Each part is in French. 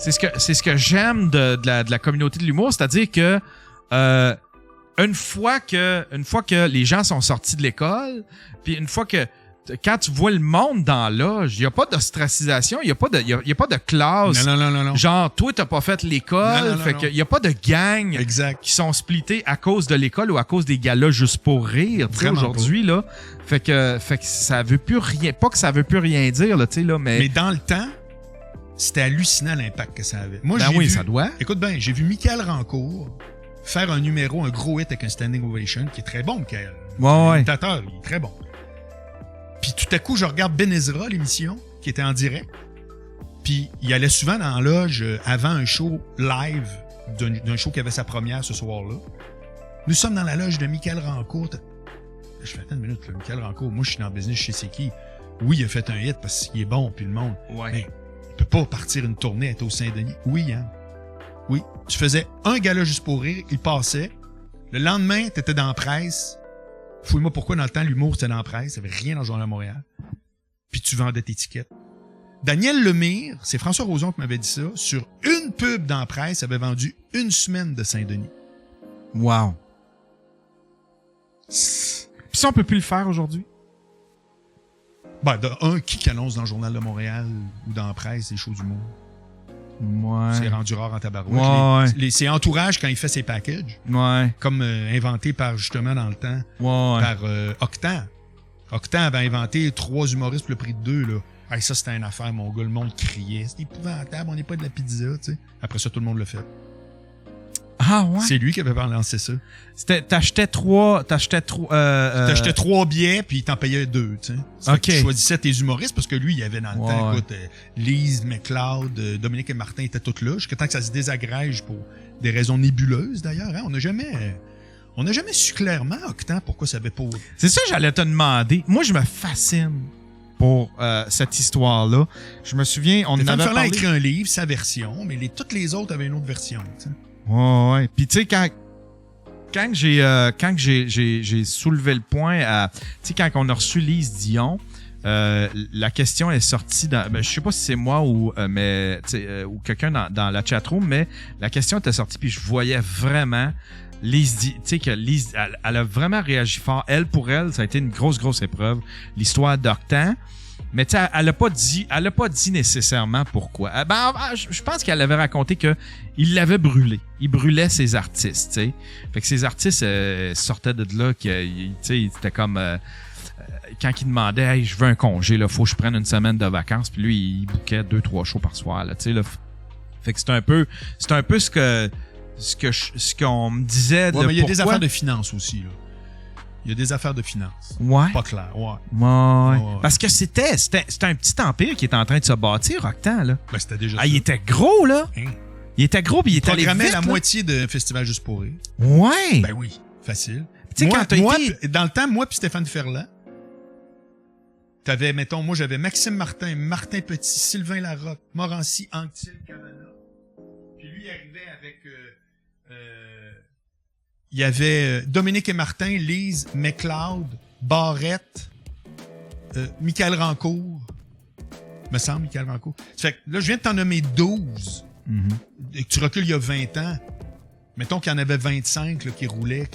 c'est ce que j'aime de la communauté de l'humour, c'est-à-dire que une fois que les gens sont sortis de l'école, puis une fois que quand tu vois le monde dans l'âge, il n'y a pas d'ostracisation, il n'y a pas de classe. Non. Genre, toi, t'as pas fait l'école, fait qu'il n'y a pas de gang qui sont splittés à cause de l'école ou à cause des galas juste pour rire, tu sais, aujourd'hui, là. Fait que ça veut plus rien, pas que ça veut plus rien dire, là, tu sais, là, mais dans le temps, c'était hallucinant l'impact que ça avait. Moi, ça doit. Écoute bien, j'ai vu Michael Rancourt faire un numéro, un gros hit avec un standing ovation, qui est très bon, Michael. Ouais. L'imitateur, il est très bon. Puis tout à coup, je regarde Ben Ezra, l'émission, qui était en direct. Puis il allait souvent dans la loge avant un show live d'un show qui avait sa première ce soir-là. Nous sommes dans la loge de Michael Rancourt. Je fais, attends une minute, là, Michael Rancourt, moi je suis dans le business chez C'est qui. Oui, il a fait un hit parce qu'il est bon, puis le monde. Ouais. Mais il peut pas partir une tournée, être au Saint-Denis. Oui, hein. Oui. Tu faisais un gala juste pour rire, il passait. Le lendemain, t'étais dans la presse. Fouille-moi pourquoi dans le temps, l'humour, c'était dans la presse. Il n'y avait rien dans le Journal de Montréal. Puis tu vendais tes tickets. Daniel Lemire, c'est François Roson qui m'avait dit ça, sur une pub dans la presse, avait vendu une semaine de Saint-Denis. Wow. Puis ça, on peut plus le faire aujourd'hui? Ben, qui annonce dans le Journal de Montréal ou dans la presse les shows d'humour? Ouais. C'est rendu rare en tabarouette. Ouais. C'est Entourage quand il fait ses packages. Ouais. Comme inventé par, justement, dans le temps, par Octan. Octan avait inventé 3 humoristes pour le prix de 2, là. Hey, ça, c'était une affaire, mon gars. Le monde criait. C'est épouvantable, on n'est pas de la pizza, tu sais. Après ça, tout le monde l'a fait. Ah, ouais? C'est lui qui avait lancé ça. T'achetais 3 billets, puis il t'en payait 2, tu sais. OK. Tu choisissais tes humoristes, parce que lui, il y avait dans le temps, écoute, Lise, McLeod, Dominique et Martin étaient tous là, jusqu'à temps que ça se désagrège pour des raisons nébuleuses, d'ailleurs. Hein? On n'a jamais su clairement, Octan, pourquoi ça avait pas... C'est ça que j'allais te demander. Moi, je me fascine pour cette histoire-là. Je me souviens, on en avait parlé... a écrit un livre, sa version, mais toutes les autres avaient une autre version, tu sais. Ouais. Puis tu sais, quand j'ai soulevé le point à... Tu sais, quand on a reçu Lise Dion, la question est sortie dans... je sais pas si c'est moi ou quelqu'un dans la chatroom, mais la question était sortie, puis je voyais vraiment... Lise, tu sais que Lise, elle a vraiment réagi fort. Pour elle, ça a été une grosse épreuve. L'histoire d'Octan. Mais tu sais, elle a pas dit nécessairement pourquoi. Je pense qu'elle avait raconté que il l'avait brûlé. Il brûlait ses artistes, tu sais. Fait que ses artistes sortaient de là, tu sais, c'était comme quand il demandait, hey, je veux un congé, là, faut que je prenne une semaine de vacances, puis lui, il bouquait 2-3 shows par soir, là, tu sais, là. Fait que c'est un peu ce qu'on me disait. Ouais, mais il y a des affaires de finances aussi, là. Il y a des affaires de finances. Ouais. Pas clair, ouais. Parce que c'était un petit empire qui était en train de se bâtir, Octan, là. Ben, c'était déjà ça. Il était gros, là. Hein? Il était gros, puis il était allé vite, programmait la là. moitié de Festival Juste pour rire. Ouais. Ben oui, facile. Tu sais, quand t'as été... Dans le temps, moi puis Stéphane Ferland, t'avais, mettons, moi, j'avais Maxime Martin, Martin Petit, Sylvain Larocque, Morancy, Anctil, Cavana. Puis lui, il arrivait avec... il y avait Dominique et Martin, Lise, McLeod, Barrette, Michael Rancourt. Me semble, Michael Rancourt. Fait que là, je viens de t'en nommer 12. Mm-hmm. Et que tu recules il y a 20 ans. Mettons qu'il y en avait 25 là, qui roulaient.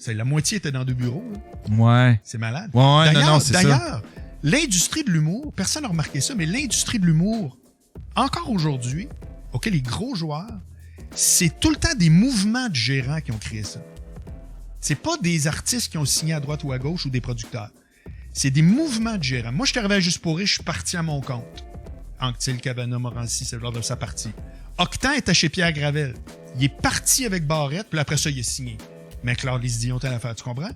La moitié était dans 2 bureaux. Là. Ouais. C'est malade. Ouais, non, c'est ça. D'ailleurs, l'industrie de l'humour, personne n'a remarqué ça, mais l'industrie de l'humour, encore aujourd'hui, OK, les gros joueurs, c'est tout le temps des mouvements de gérants qui ont créé ça. C'est pas des artistes qui ont signé à droite ou à gauche ou des producteurs. C'est des mouvements de gérants. Moi, je suis arrivé à Juste pour rire, je suis parti à mon compte. Anctil, Cavana, Morancy, c'est lors de sa partie. Octan était chez Pierre Gravel. Il est parti avec Barrette, puis après ça, il a signé. Mais Claude Lise Dion, t'as l'affaire, tu comprends?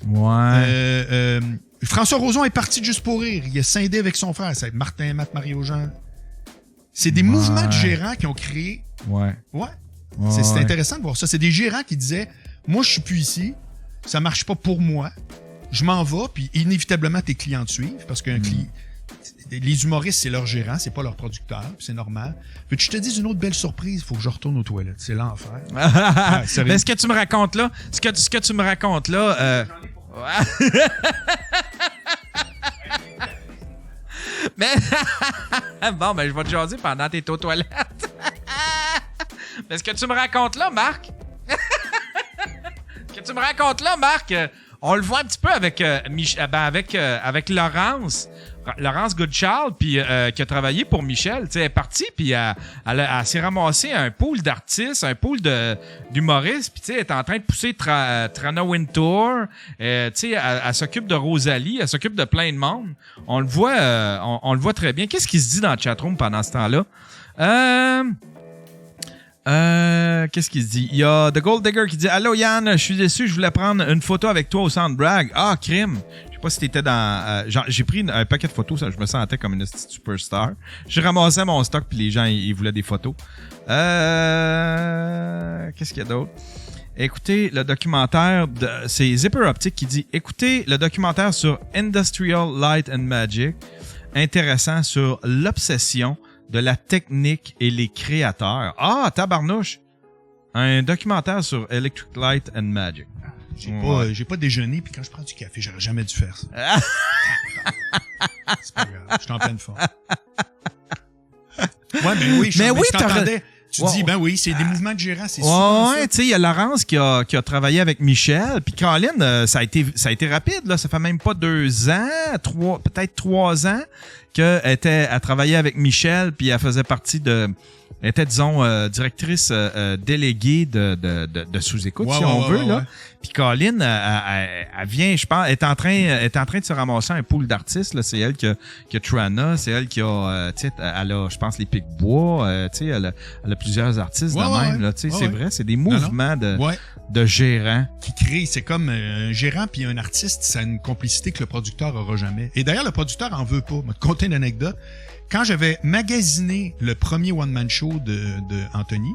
Ouais. François Roson est parti de Juste pour rire. Il a scindé avec son frère. C'est Martin, Matt, Mario-Jean. C'est des mouvements de gérants qui ont créé... Ouais. C'est intéressant de voir ça. C'est des gérants qui disaient, moi, je suis plus ici, ça marche pas pour moi, je m'en vais, puis inévitablement, tes clients te suivent, parce qu'un client... Les humoristes, c'est leur gérant, c'est pas leur producteur, puis c'est normal. Puis je te dis une autre belle surprise, il faut que je retourne aux toilettes. C'est l'enfer. Mais ce que tu me racontes là, Mais bon, ben je vais te jaser pendant tes aux toilettes. Mais ce que tu me racontes là, Marc... on le voit un petit peu avec avec Laurence Goodchild, puis qui a travaillé pour Michel. Tu sais, elle est partie, puis elle s'est ramassée un pool d'artistes, un pool d'humoristes, puis tu sais, elle est en train de pousser Trana Wintour. Tu sais, elle s'occupe de Rosalie, elle s'occupe de plein de monde. On le voit, on le voit très bien. Qu'est-ce qui se dit dans le chatroom pendant ce temps-là? Qu'est-ce qu'il se dit? Il y a The Gold Digger qui dit « Allô Yann, je suis déçu, je voulais prendre une photo avec toi au Centre Bragg. » Ah, crime! Je sais pas si t'étais dans... j'ai pris un paquet de photos, ça, je me sentais comme une superstar. J'ai ramassé mon stock puis les gens, ils voulaient des photos. Qu'est-ce qu'il y a d'autre? Écoutez le documentaire, c'est Zipper Optic qui dit « Écoutez le documentaire sur Industrial Light and Magic, intéressant sur l'obsession de la technique et les créateurs. » Ah, tabarnouche! Un documentaire sur Electric Light and Magic. J'ai pas déjeuné, puis quand je prends du café, j'aurais jamais dû faire ça. C'est pas grave, je suis en pleine forme. Ouais, mais oui, je t'entendais. Tu dis, ben oui, c'est des mouvements de gérants, c'est sûr. Ouais, tu sais, il y a Laurence qui a travaillé avec Michel, puis Colin, ça a été rapide, là. Ça fait même pas 2 ans, peut-être 3 ans qu'elle travaillait avec Michel, puis elle faisait partie elle était, disons, directrice déléguée de sous-écoute, si on veut, là. Ouais. Puis Colin, elle vient, je pense, est en train de se ramasser un pool d'artistes, là. C'est elle qui a Trana, c'est elle qui a, tu sais, elle a, je pense, les Pic-Bois, tu sais, elle a plusieurs artistes de même, là. Tu sais, c'est vrai, c'est des mouvements de gérants. Qui créent, c'est comme un gérant puis un artiste, ça a une complicité que le producteur aura jamais. Et d'ailleurs, le producteur en veut pas. Je vais te conter une anecdote. Quand j'avais magasiné le premier one-man show de Anthony,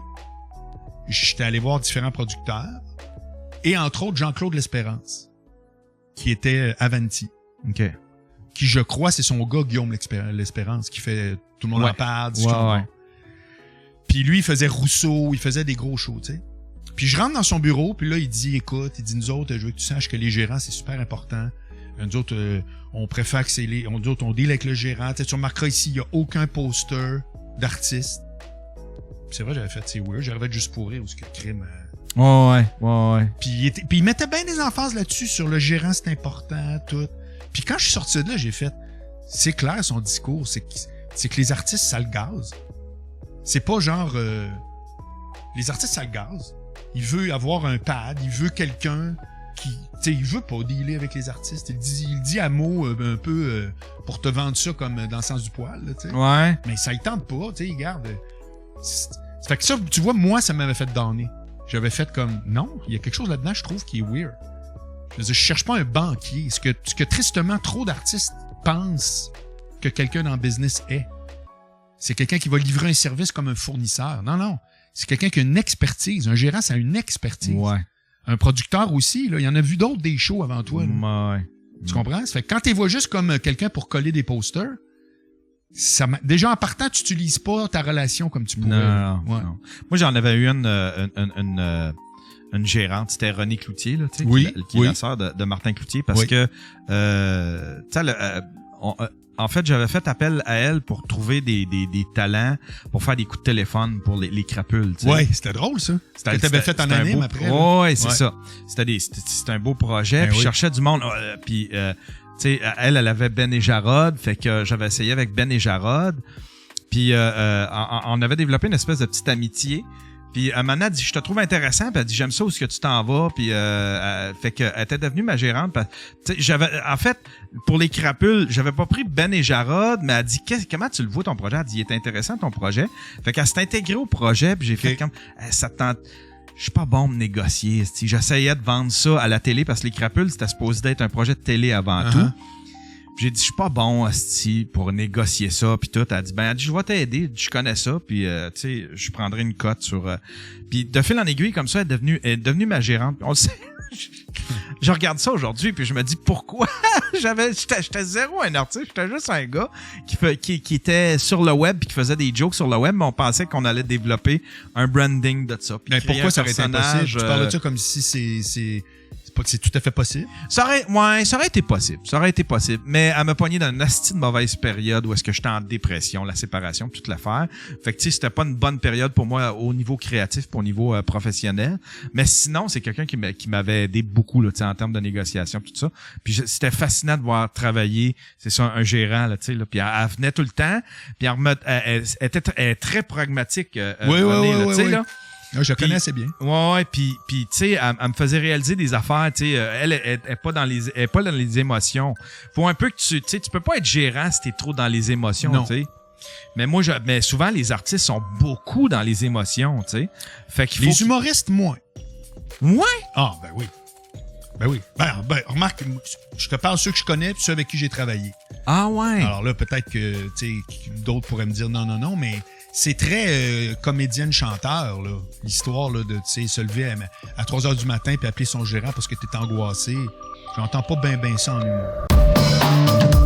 j'étais allé voir différents producteurs, et entre autres Jean-Claude L'Espérance, qui était Avanti. OK. Qui, je crois, c'est son gars Guillaume L'Espérance, qui fait Tout le monde en parle. Puis lui, il faisait Rousseau, il faisait des gros shows, tu sais. Puis je rentre dans son bureau, puis là, il dit, écoute, nous autres, je veux que tu saches que les gérants, c'est super important. Nous autres, on préfère que nous autres, on deal avec le gérant. Tu remarqueras ici, il n'y a aucun poster d'artiste. C'est vrai, j'avais fait, c'est weird. J'avais fait juste pour rire ou ce que crime. Ouais. Puis il mettait bien des emphases là-dessus, sur le gérant, c'est important, tout. Puis quand je suis sorti de là, j'ai fait, c'est clair son discours, c'est que les artistes, ça le gaz. C'est pas genre, les artistes, ça le gaz. Il veut avoir un pad, il veut quelqu'un qui, tu sais, il veut pas dealer avec les artistes. Il dit à mots un peu pour te vendre ça comme dans le sens du poil, tu sais. Ouais. Mais ça il tente pas, tu sais, regarde. Ça fait que ça, tu vois, moi, ça m'avait fait donner. J'avais fait comme, non, il y a quelque chose là-dedans, je trouve, qui est weird. Je veux dire, je cherche pas un banquier. Ce que tristement trop d'artistes pensent que quelqu'un dans le business est. C'est quelqu'un qui va livrer un service comme un fournisseur. Non. C'est quelqu'un qui a une expertise. Un gérant, ça a une expertise. Ouais. Un producteur aussi, là. Il y en a vu d'autres des shows avant toi. Ouais. Tu comprends? Ça fait que quand tu vois juste comme quelqu'un pour coller des posters, déjà en partant, tu n'utilises pas ta relation comme tu pourrais. Non. Moi, j'en avais eu une gérante, c'était René Cloutier, là, tu sais, qui est la sœur de Martin Cloutier, parce que, tu sais, en fait, j'avais fait appel à elle pour trouver des talents, pour faire des coups de téléphone pour les crapules, tu sais. Ouais, c'était drôle, ça. Que t'avais fait en anime après. Ouais, c'est ça. C'était un beau projet, puis je cherchais du monde, puis, tu sais, elle avait Ben et Jarod, fait que j'avais essayé avec Ben et Jarod, puis on avait développé une espèce de petite amitié. Puis Amanda dit, je te trouve intéressant, puis elle dit, j'aime ça où est-ce que tu t'en vas, puis fait que elle était devenue ma gérante. En fait, pour les crapules, j'avais pas pris Ben et Jarod, mais elle dit, comment tu le vois ton projet? Elle dit, il est intéressant ton projet. Fait qu'elle s'est intégrée au projet, puis j'ai fait comme, ça tente. Je suis pas bon de négocier. J'essayais de vendre ça à la télé parce que les crapules, c'était supposé d'être un projet de télé avant tout. J'ai dit, je suis pas bon, asti, pour négocier ça, puis tout. Elle a dit, je vais t'aider, je connais ça, puis tu sais, je prendrai une cote sur... Puis de fil en aiguille, comme ça, elle est devenue ma gérante. On le sait. Je regarde ça aujourd'hui, puis je me dis, pourquoi? J'étais zéro un artiste, j'étais juste un gars qui était sur le web, puis qui faisait des jokes sur le web, mais on pensait qu'on allait développer un branding de ça. Mais pourquoi ça aurait été impossible? Tu parles de ça comme si c'est c'est tout à fait possible. Ça aurait été possible. Ça aurait été possible. Mais elle m'a pogné dans une asti de mauvaise période où est-ce que j'étais en dépression, la séparation, toute l'affaire. Fait que, tu sais, c'était pas une bonne période pour moi au niveau créatif, pour au niveau professionnel. Mais sinon, c'est quelqu'un qui m'avait aidé beaucoup, là, tu sais, en termes de négociation, tout ça. Puis c'était fascinant de voir travailler, c'est ça, un gérant, là, tu sais, là. Puis elle venait tout le temps. Puis elle est très pragmatique. Oui, tu sais, là. Je connais assez bien. Ouais, puis tu sais, elle me faisait réaliser des affaires, tu sais, elle est pas dans les émotions. Faut un peu que tu sais, tu peux pas être gérant si t'es trop dans les émotions, tu sais. Mais souvent les artistes sont beaucoup dans les émotions, tu sais. Fait qu'il faut les humoristes moins. Ouais. Ah ben oui. Ben oui. Ben remarque, je te parle de ceux que je connais puis ceux avec qui j'ai travaillé. Ah ouais. Alors là, peut-être que tu sais, d'autres pourraient me dire non, mais c'est très comédienne-chanteur, là. L'histoire là, de se lever à 3 heures du matin puis appeler son gérant parce que t'es angoissé. J'entends pas bien ça en humour.